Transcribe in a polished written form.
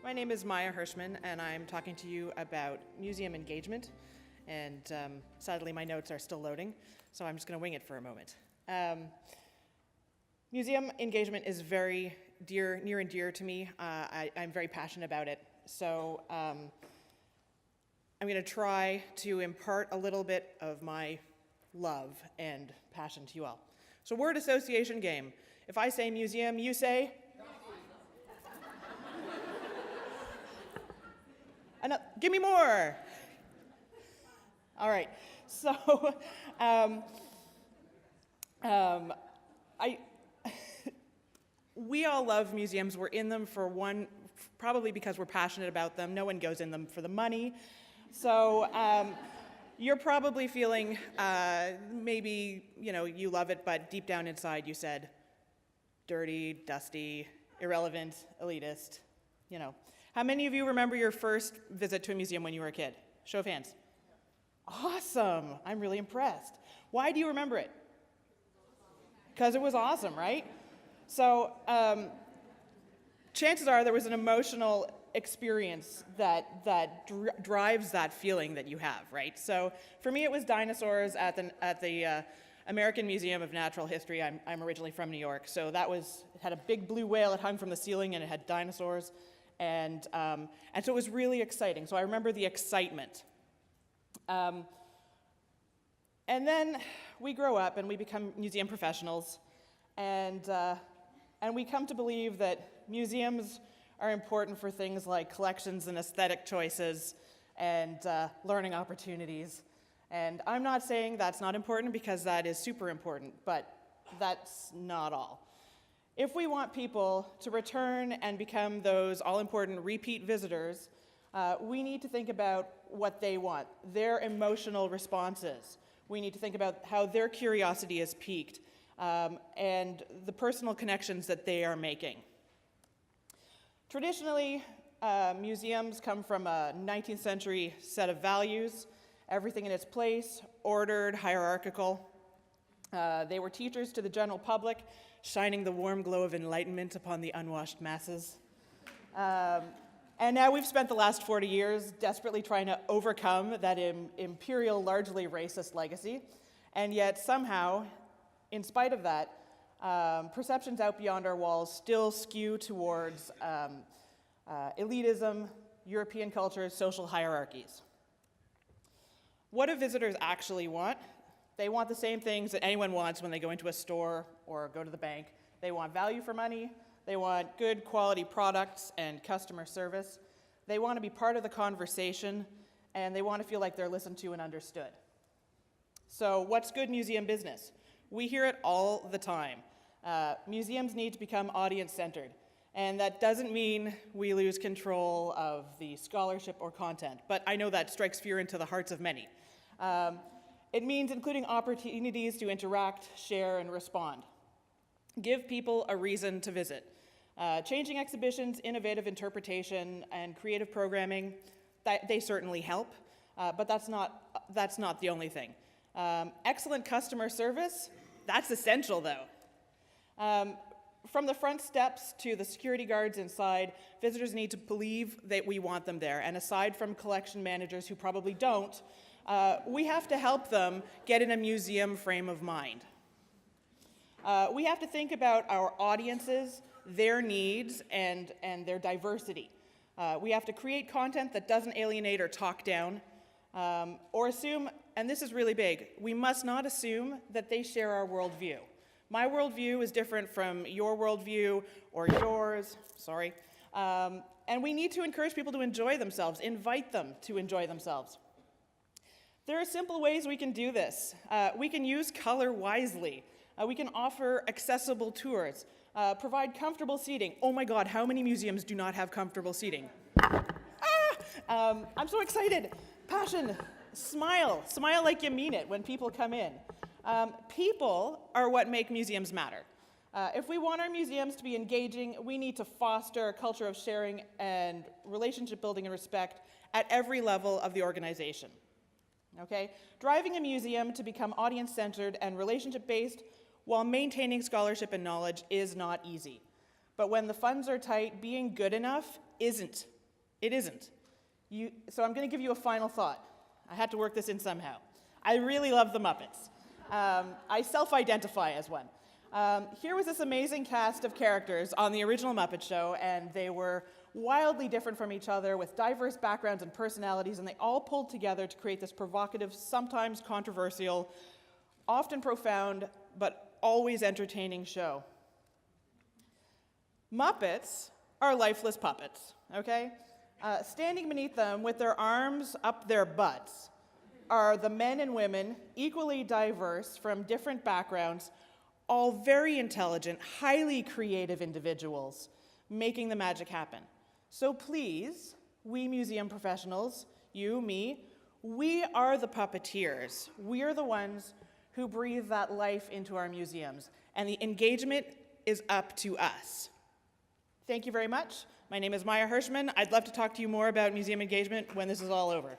My name is Maya Hirschman, and I'm talking to you about museum engagement. And sadly, my notes are still loading, so I'm just going to wing it for a moment. Museum engagement is very near and dear to me. I'm very passionate about it. So I'm going to try to impart a little bit of my love and passion to you all. So word association game. If I say museum, you say? Give me more. All right. So we all love museums. We're in them for one, probably because we're passionate about them. No one goes in them for the money. So you're probably feeling maybe, you love it, but deep down inside you said dirty, dusty, irrelevant, elitist, How many of you remember your first visit to a museum when you were a kid? Show of hands. Awesome. I'm really impressed. Why do you remember it? Because it was awesome, right? So chances are there was an emotional experience that drives that feeling that you have, right? So for me, it was dinosaurs at the American Museum of Natural History. I'm originally from New York, so it had a big blue whale. It hung from the ceiling, and it had dinosaurs. And so it was really exciting. So I remember the excitement. And then we grow up and we become museum professionals, and we come to believe that museums are important for things like collections and aesthetic choices and learning opportunities. And I'm not saying that's not important, because that is super important, but that's not all. If we want people to return and become those all-important repeat visitors, we need to think about what they want, their emotional responses. We need to think about how their curiosity is piqued, and the personal connections that they are making. Traditionally, museums come from a 19th century set of values, everything in its place, ordered, hierarchical. They were teachers to the general public, shining the warm glow of enlightenment upon the unwashed masses. And now we've spent the last 40 years desperately trying to overcome that imperial, largely racist legacy. And yet somehow, in spite of that, perceptions out beyond our walls still skew towards elitism, European culture, social hierarchies. What do visitors actually want? They want the same things that anyone wants when they go into a store or go to the bank. They want value for money. They want good quality products and customer service. They want to be part of the conversation, and they want to feel like they're listened to and understood. So what's good museum business? We hear it all the time. Museums need to become audience-centered, and that doesn't mean we lose control of the scholarship or content, but I know that strikes fear into the hearts of many. It means including opportunities to interact, share, and respond. Give people a reason to visit. Changing exhibitions, innovative interpretation, and creative programming, they certainly help, but that's not the only thing. Excellent customer service, that's essential though. From the front steps to the security guards inside, visitors need to believe that we want them there, and aside from collection managers who probably don't, we have to help them get in a museum frame of mind. We have to think about our audiences, their needs, and their diversity. We have to create content that doesn't alienate or talk down, or assume, and this is really big, we must not assume that they share our worldview. My worldview is different from your worldview or yours, sorry. And we need to encourage people to enjoy themselves, invite them to enjoy themselves. There are simple ways we can do this. We can use color wisely. We can offer accessible tours, provide comfortable seating. Oh my God, how many museums do not have comfortable seating? I'm so excited. Passion, smile like you mean it when people come in. People are what make museums matter. If we want our museums to be engaging, we need to foster a culture of sharing and relationship building and respect at every level of the organization. Okay? Driving a museum to become audience-centered and relationship-based while maintaining scholarship and knowledge is not easy. But when the funds are tight, being good enough isn't It isn't. So I'm going to give you a final thought. I had to work this in somehow. I really love the Muppets. I self-identify as one. Here was this amazing cast of characters on the original Muppet Show, and they were wildly different from each other with diverse backgrounds and personalities, and they all pulled together to create this provocative, sometimes controversial, often profound, but always entertaining show. Muppets are lifeless puppets, okay? Standing beneath them with their arms up their butts are the men and women, equally diverse from different backgrounds, all very intelligent, highly creative individuals, making the magic happen. So please, we museum professionals, you, me, we are the puppeteers. We are the ones who breathe that life into our museums, and the engagement is up to us. Thank you very much. My name is Maya Hirschman. I'd love to talk to you more about museum engagement when this is all over.